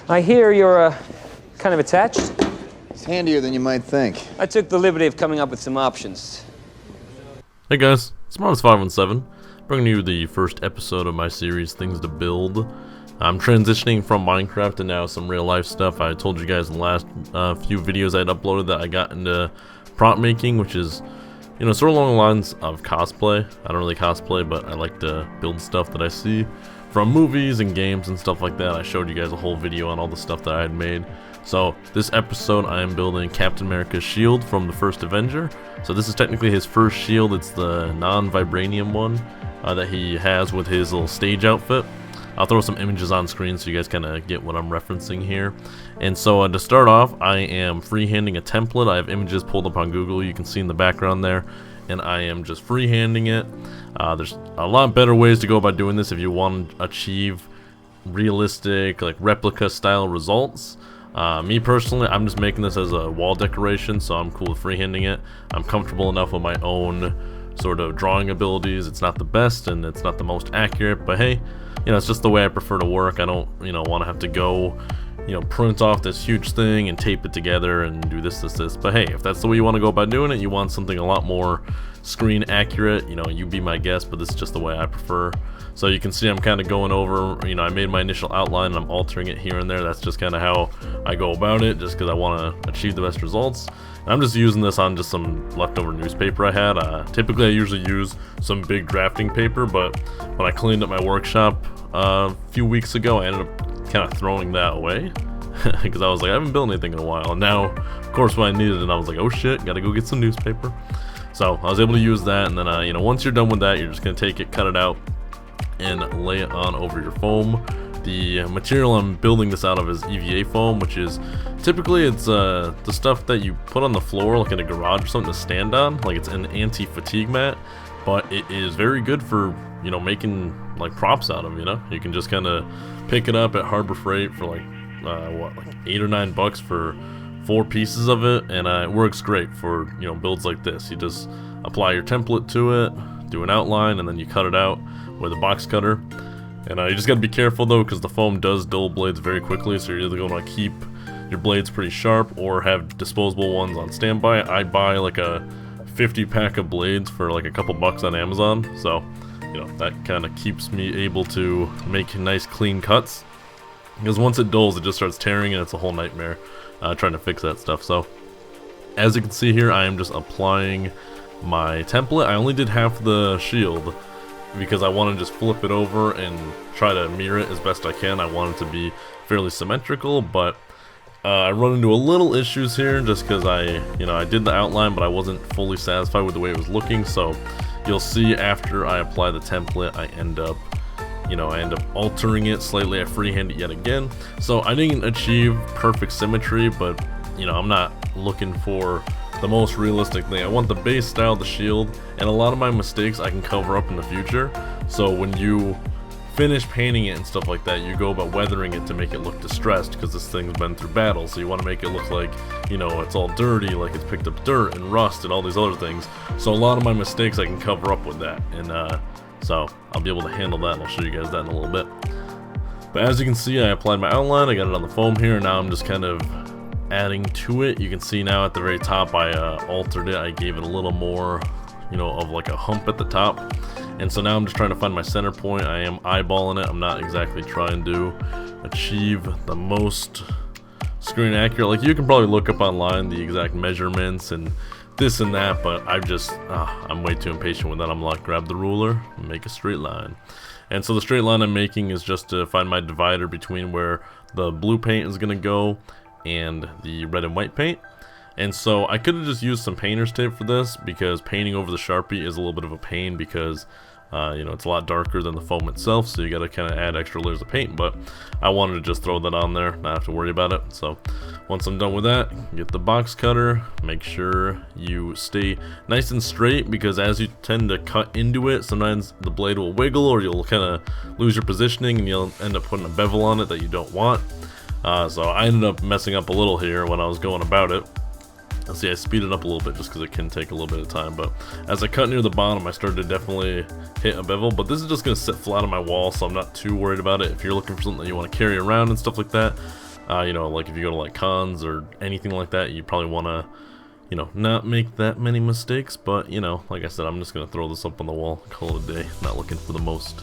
I hear you're kind of attached. It's handier than you might think. I took the liberty of coming up with some options. Hey guys, it's Modest517, bringing you the first episode of my series, Things to Build. I'm transitioning from Minecraft to now some real life stuff. I told you guys in the last few videos I had uploaded that I got into prop making, which is, you know, sort of along the lines of cosplay. I don't really cosplay, but I like to build stuff that I see from movies and games and stuff like that. I showed you guys a whole video on all the stuff that I had made. So this episode I am building Captain America's shield from the first Avenger. So this is technically his first shield. It's the non-vibranium one that he has with his little stage outfit. I'll throw some images on screen so you guys kind of get what I'm referencing here. And so to start off, I am freehanding a template. I have images pulled up on Google, you can see in the background there, and I am just freehanding it. There's a lot better ways to go about doing this if you want to achieve realistic, like replica style results. Me personally, I'm just making this as a wall decoration, so I'm cool with freehanding it. I'm comfortable enough with my own sort of drawing abilities. It's not the best and it's not the most accurate, but hey, you know, it's just the way I prefer to work. I don't, you know, want to have to go, you know, print off this huge thing and tape it together and do this. But hey, if that's the way you want to go about doing it, you want something a lot more screen accurate, you know, you be my guest, but this is just the way I prefer. So you can see I'm kind of going over, you know, I made my initial outline and I'm altering it here and there. That's just kind of how I go about it, just because I want to achieve the best results. And I'm just using this on just some leftover newspaper I had. Typically I usually use some big drafting paper, but when I cleaned up my workshop a few weeks ago, I ended up kind of throwing that away because I was like, I haven't built anything in a while. And now, of course, when I needed it, I was like, oh shit, gotta go get some newspaper. So I was able to use that, and then you know, once you're done with that, you're just gonna take it, cut it out, and lay it on over your foam. The material I'm building this out of is EVA foam, which is typically it's the stuff that you put on the floor, like in a garage or something, to stand on. Like it's an anti-fatigue mat, but it is very good for, you know, making like props out of. You know, you can just kind of pick it up at Harbor Freight for like what, like $8 or $9 for 4 pieces of it, and it works great for, you know, builds like this. You just apply your template to it, do an outline, and then you cut it out with a box cutter. And you just gotta be careful though, because the foam does dull blades very quickly, so you're either gonna keep your blades pretty sharp or have disposable ones on standby. I buy like a 50 pack of blades for like a couple bucks on Amazon, so you know, that kind of keeps me able to make nice clean cuts, because once it dulls, it just starts tearing and it's a whole nightmare trying to fix that stuff. So as you can see here, I am just applying my template. I only did half the shield because I want to just flip it over and try to mirror it as best I can. I want it to be fairly symmetrical, but I run into a little issues here just because I did the outline, but I wasn't fully satisfied with the way it was looking. So you'll see after I apply the template, I end up altering it slightly. I freehand it yet again. So I didn't achieve perfect symmetry, but you know, I'm not looking for the most realistic thing. I want the base style of the shield, and a lot of my mistakes I can cover up in the future. So when you finish painting it and stuff like that, you go about weathering it to make it look distressed, because this thing's been through battle. So you want to make it look like, you know, it's all dirty, like it's picked up dirt and rust and all these other things. So a lot of my mistakes I can cover up with that, and so I'll be able to handle that, and I'll show you guys that in a little bit. But as you can see, I applied my outline, I got it on the foam here, and now I'm just kind of adding to it. You can see now at the very top I altered it. I gave it a little more, you know, of like a hump at the top, and so now I'm just trying to find my center point. I am eyeballing it. I'm not exactly trying to achieve the most screen accurate. Like, you can probably look up online the exact measurements and this and that, but I'm way too impatient with that. I'm like, grab the ruler and make a straight line. And so the straight line I'm making is just to find my divider between where the blue paint is gonna go and the red and white paint. And so I could have just used some painter's tape for this, because painting over the Sharpie is a little bit of a pain, because you know, it's a lot darker than the foam itself, so you gotta kind of add extra layers of paint. But I wanted to just throw that on there, not have to worry about it. So once I'm done with that, get the box cutter, make sure you stay nice and straight, because as you tend to cut into it, sometimes the blade will wiggle, or you'll kind of lose your positioning and you'll end up putting a bevel on it that you don't want. So I ended up messing up a little here when I was going about it. See, I speeded up a little bit just because it can take a little bit of time, but as I cut near the bottom, I started to definitely hit a bevel. But this is just going to sit flat on my wall, so I'm not too worried about it. If you're looking for something that you want to carry around and stuff like that, You know, like if you go to like cons or anything like that, you probably want to, you know, not make that many mistakes. But, you know, like I said, I'm just going to throw this up on the wall, call it a day. Not looking for the most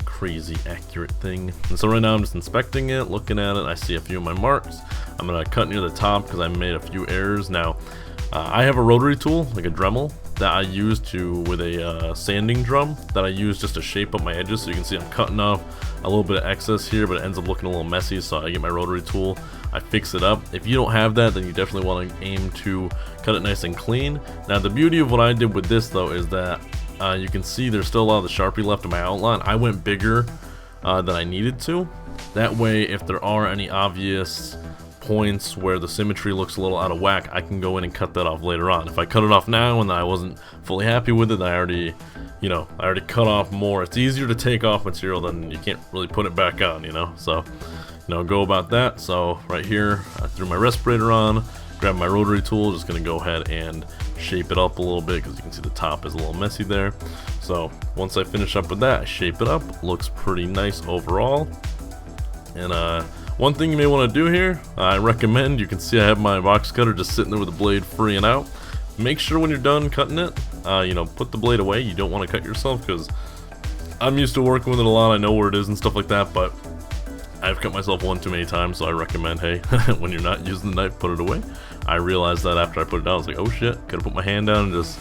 crazy accurate thing. And so right now I'm just inspecting it, looking at it. I see a few of my marks. I'm going to cut near the top because I made a few errors. Now, I have a rotary tool, like a Dremel, that I use with a sanding drum that I use just to shape up my edges. So you can see I'm cutting off a little bit of excess here, but it ends up looking a little messy. So I get my rotary tool, I fix it up. If you don't have that, then you definitely want to aim to cut it nice and clean. Now the beauty of what I did with this though is that you can see there's still a lot of the Sharpie left in my outline. I went bigger than I needed to. That way, if there are any obvious points where the symmetry looks a little out of whack, I can go in and cut that off later on. If I cut it off now and I wasn't fully happy with it, I already cut off more. It's easier to take off material than you can't really put it back on, you know. So, you know, go about that. So right here, I threw my respirator on, grabbed my rotary tool, just gonna go ahead and shape it up a little bit because you can see the top is a little messy there. So once I finish up with that, I shape it up. Looks pretty nice overall. And one thing you may want to do here, I recommend, you can see I have my box cutter just sitting there with the blade free and out. Make sure when you're done cutting it, you know, put the blade away. You don't want to cut yourself because I'm used to working with it a lot. I know where it is and stuff like that, but I've cut myself one too many times, so I recommend, hey, when you're not using the knife, put it away. I realized that after I put it down, I was like, oh shit, could have put my hand down and just,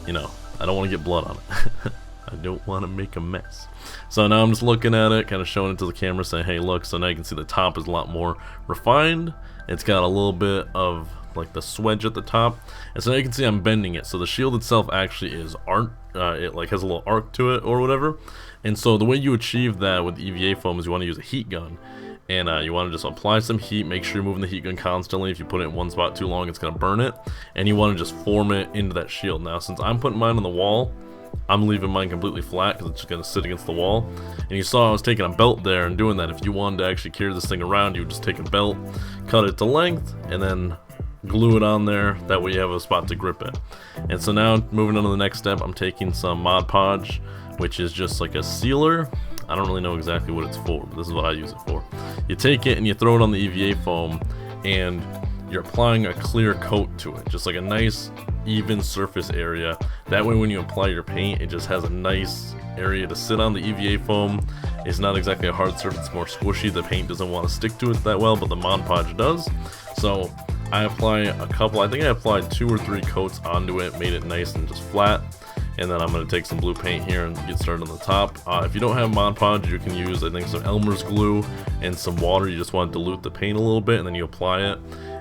you know, I don't want to get blood on it. I don't want to make a mess. So now I'm just looking at it, kind of showing it to the camera, saying, hey, look. So now you can see the top is a lot more refined. It's got a little bit of like the swedge at the top, and so now you can see I'm bending it. So the shield itself actually is arc. It like has a little arc to it or whatever. And so the way you achieve that with EVA foam is you want to use a heat gun. And you want to just apply some heat, make sure you're moving the heat gun constantly. If you put it in one spot too long, it's going to burn it. And you want to just form it into that shield. Now, since I'm putting mine on the wall, I'm leaving mine completely flat because it's just going to sit against the wall. And you saw I was taking a belt there and doing that. If you wanted to actually carry this thing around, you would just take a belt, cut it to length, and then glue it on there. That way you have a spot to grip it. And so now, moving on to the next step, I'm taking some Mod Podge, which is just like a sealer. I don't really know exactly what it's for, but this is what I use it for. You take it and you throw it on the EVA foam, and you're applying a clear coat to it, just like a nice even surface area. That way when you apply your paint, it just has a nice area to sit on. The EVA foam is not exactly a hard surface, it's more squishy. The paint doesn't want to stick to it that well, but the Mod Podge does. So I apply a couple, I think I applied 2 or 3 coats onto it, made it nice and just flat. And then I'm going to take some blue paint here and get started on the top. If you don't have Mod Podge, you can use, I think, some Elmer's glue and some water. You just want to dilute the paint a little bit, and then you apply it.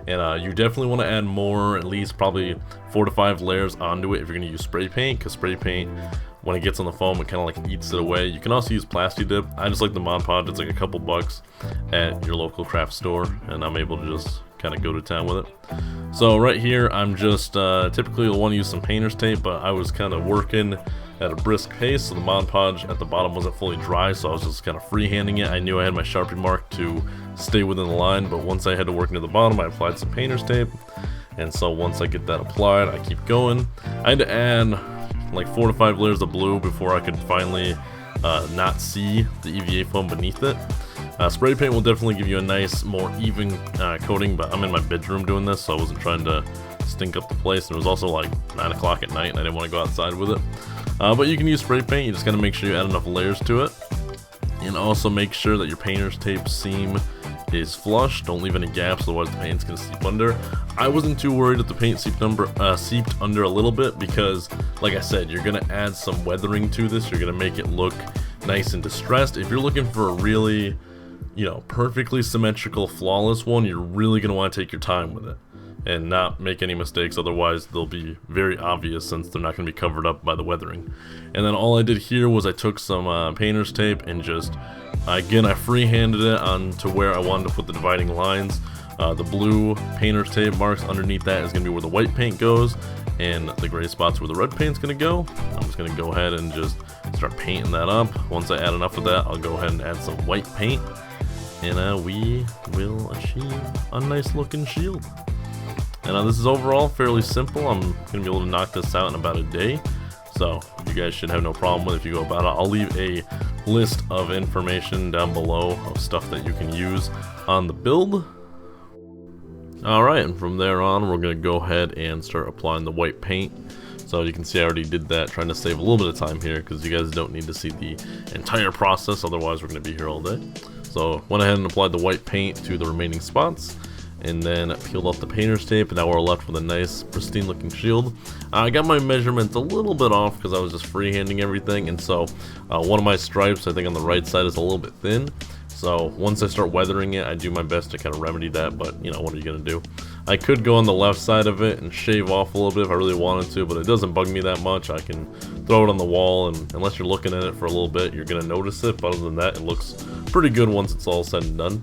And you definitely want to add more, at least probably 4 to 5 layers onto it if you're going to use spray paint, because spray paint, when it gets on the foam, it kind of like eats it away. You can also use Plasti Dip. I just like the Mod Podge. It's like a couple bucks at your local craft store, and I'm able to just kind of go to town with it. So right here, I'm just typically you'll want to use some painter's tape, but I was kind of working at a brisk pace, so the Mod Podge at the bottom wasn't fully dry, so I was just kind of freehanding it. I knew I had my Sharpie mark to stay within the line, but once I had to work near the bottom, I applied some painter's tape. And so once I get that applied, I keep going. I had to add like 4 to 5 layers of blue before I could finally not see the EVA foam beneath it. Spray paint will definitely give you a nice, more even coating, but I'm in my bedroom doing this, so I wasn't trying to stink up the place. And it was also like 9 o'clock at night, and I didn't want to go outside with it. But you can use spray paint. You just gotta make sure you add enough layers to it. And also make sure that your painter's tape seam is flush. Don't leave any gaps, otherwise the paint's gonna seep under. I wasn't too worried if the paint seeped under a little bit, because like I said, you're gonna add some weathering to this. You're gonna make it look nice and distressed. If you're looking for a really, you know, perfectly symmetrical, flawless one, you're really gonna want to take your time with it and not make any mistakes, otherwise they'll be very obvious since they're not going to be covered up by the weathering. And then all I did here was I took some painter's tape and just, again, I freehanded it onto where I wanted to put the dividing lines. The blue painter's tape marks underneath that is going to be where the white paint goes, and the gray spots where the red paint's going to go. I'm just going to go ahead and just start painting that up. Once I add enough of that, I'll go ahead and add some white paint, and we will achieve a nice looking shield. And this is overall fairly simple. I'm going to be able to knock this out in about a day. So you guys should have no problem with it if you go about it. I'll leave a list of information down below of stuff that you can use on the build. Alright, and from there on we're going to go ahead and start applying the white paint. So you can see I already did that, trying to save a little bit of time here because you guys don't need to see the entire process, otherwise we're going to be here all day. So went ahead and applied the white paint to the remaining spots, and then peeled off the painter's tape, and now we're left with a nice pristine looking shield. I got my measurements a little bit off because I was just freehanding everything, and so one of my stripes I think on the right side is a little bit thin. So once I start weathering it, I do my best to kind of remedy that, but you know, what are you gonna do? I could go on the left side of it and shave off a little bit if I really wanted to, but it doesn't bug me that much. I can throw it on the wall, and unless you're looking at it for a little bit, you're gonna notice it, but other than that, it looks pretty good once it's all said and done.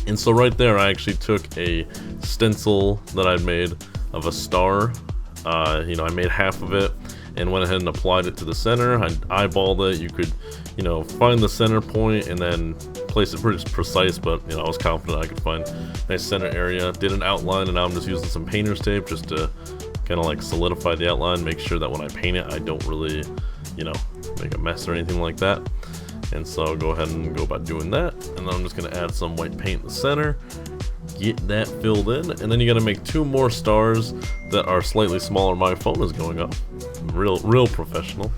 And so right there, I actually took a stencil that I'd made of a star. You know, I made half of it and went ahead and applied it to the center. I eyeballed it. You could, you know, find the center point and then place it pretty precise, but you know, I was confident I could find a nice center area. Did an outline, and now I'm just using some painter's tape just to kind of like solidify the outline, make sure that when I paint it, I don't really, you know, make a mess or anything like that. And so go ahead and go about doing that, and then I'm just going to add some white paint in the center, get that filled in, and then you got to make 2 more stars that are slightly smaller. My phone is going up, real professional.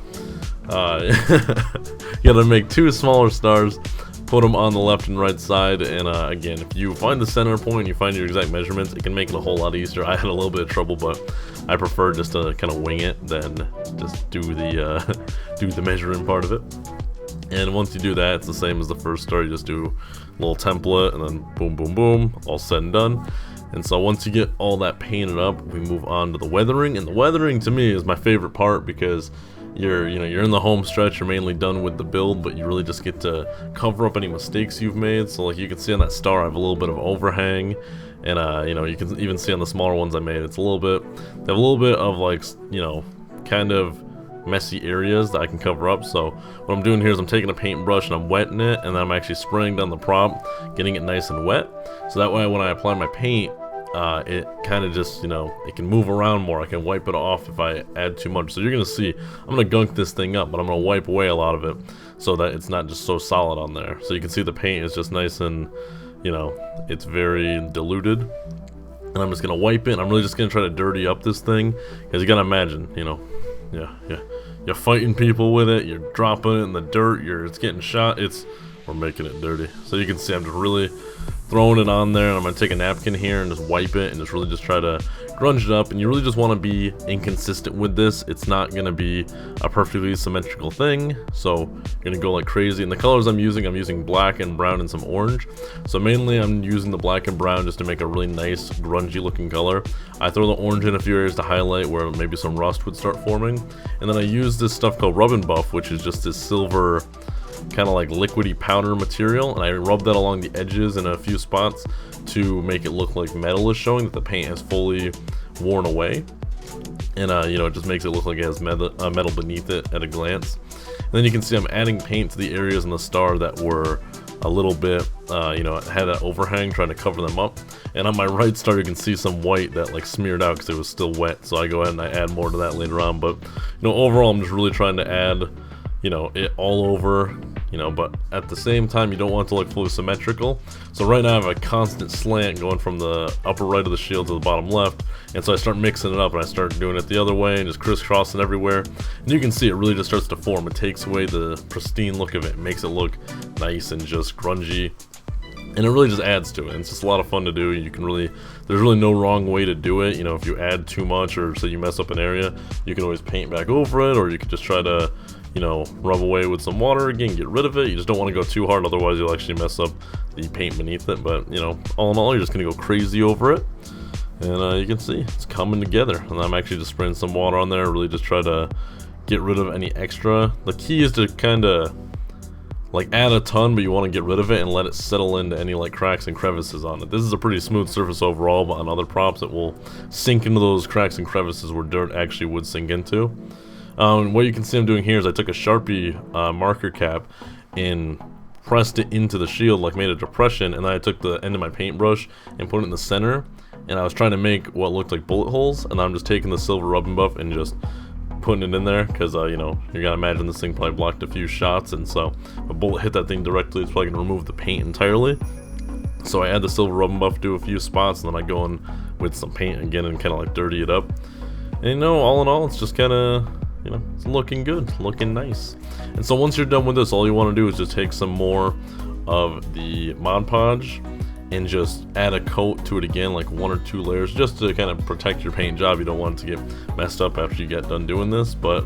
You got to make 2 smaller stars, put them on the left and right side, and again, if you find the center point and you find your exact measurements, it can make it a whole lot easier. I had a little bit of trouble, but I prefer just to kind of wing it than just do the do the measuring part of it. And once you do that, it's the same as the first star. You just do a little template, and then boom, boom, boom, all said and done. And so once you get all that painted up, we move on to the weathering. And the weathering to me is my favorite part because you're in the home stretch. You're mainly done with the build, but you really just get to cover up any mistakes you've made. So like you can see on that star, I have a little bit of overhang, and you know, you can even see on the smaller ones I made, it's a little bit. They have a little bit of like, you know, kind of messy areas that I can cover up. So what I'm doing here is I'm taking a paintbrush and I'm wetting it, and then I'm actually spraying down the prop, getting it nice and wet, so that way when I apply my paint, it kind of just, you know, it can move around more. I can wipe it off if I add too much. So you're gonna see I'm gonna gunk this thing up, but I'm gonna wipe away a lot of it so that it's not just so solid on there. So you can see the paint is just nice and, you know, it's very diluted. And I'm just gonna wipe it, and I'm really just gonna try to dirty up this thing, because you gotta imagine, you know, you're fighting people with it, you're dropping it in the dirt, it's getting shot, we're making it dirty. So you can see I'm just really throwing it on there, and I'm gonna take a napkin here and just wipe it and just really just try to grunge it up. And you really just want to be inconsistent with this. It's not gonna be a perfectly symmetrical thing, so you're gonna go like crazy. And the colors I'm using black and brown and some orange. So mainly I'm using the black and brown just to make a really nice grungy looking color. I throw the orange in a few areas to highlight where maybe some rust would start forming, and then I use this stuff called Rub and Buff, which is just this silver kind of like liquidy powder material, and I rub that along the edges in a few spots to make it look like metal is showing, that the paint has fully worn away. And you know, it just makes it look like it has metal beneath it at a glance. And then you can see I'm adding paint to the areas in the star that were a little bit, you know, had that overhang, trying to cover them up. And on my right star you can see some white that like smeared out because it was still wet, so I go ahead and I add more to that later on. But you know, overall I'm just really trying to add, you know, it all over, you know, but at the same time you don't want it to look fully symmetrical. So right now I have a constant slant going from the upper right of the shield to the bottom left, and so I start mixing it up and I start doing it the other way and just crisscrossing everywhere, and you can see it really just starts to form. It takes away the pristine look of it, makes it look nice and just grungy, and it really just adds to it. It's just a lot of fun to do. You can really, there's really no wrong way to do it. You know, if you add too much or say you mess up an area, you can always paint back over it, or you could just try to, you know, rub away with some water again, get rid of it. You just don't want to go too hard, otherwise you'll actually mess up the paint beneath it. But you know, all in all, you're just gonna go crazy over it, and you can see it's coming together. And I'm actually just spraying some water on there, really just try to get rid of any extra. The key is to kind of like add a ton, but you want to get rid of it and let it settle into any like cracks and crevices on it. This is a pretty smooth surface overall, but on other props it will sink into those cracks and crevices where dirt actually would sink into. What you can see I'm doing here is I took a Sharpie marker cap and pressed it into the shield, like made a depression, and then I took the end of my paintbrush and put it in the center, and I was trying to make what looked like bullet holes, and I'm just taking the silver Rub and Buff and just putting it in there because, you know, you're gonna imagine this thing probably blocked a few shots, and so if a bullet hit that thing directly, it's probably gonna remove the paint entirely. So I add the silver rubbing buff to a few spots, and then I go in with some paint again and kind of like dirty it up. And you know, all in all, it's just kind of, you know, it's looking good, looking nice. And so once you're done with this, all you want to do is just take some more of the Mod Podge and just add a coat to it again, like 1 or 2 layers, just to kind of protect your paint job. You don't want it to get messed up after you get done doing this. But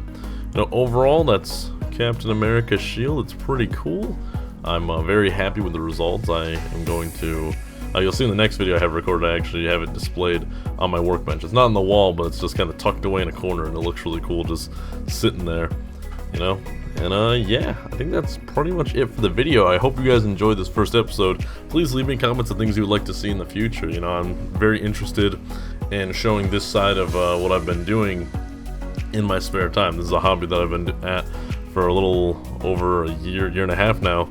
you know, overall, that's Captain America's shield. It's pretty cool. I'm very happy with the results. I am going to, you'll see in the next video I have recorded, I actually have it displayed on my workbench. It's not on the wall, but it's just kind of tucked away in a corner, and it looks really cool just sitting there, you know. And yeah, I think that's pretty much it for the video. I hope you guys enjoyed this first episode. Please leave me comments of things you would like to see in the future. You know, I'm very interested in showing this side of what I've been doing in my spare time. This is a hobby that I've been at for a little over a year and a half now,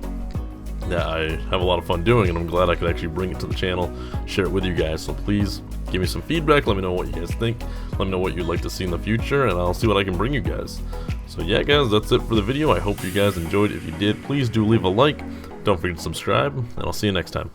that I have a lot of fun doing, and I'm glad I could actually bring it to the channel, share it with you guys. So please give me some feedback, let me know what you guys think, let me know what you'd like to see in the future, and I'll see what I can bring you guys. So yeah guys, that's it for the video. I hope you guys enjoyed. If you did, please do leave a like, don't forget to subscribe, and I'll see you next time.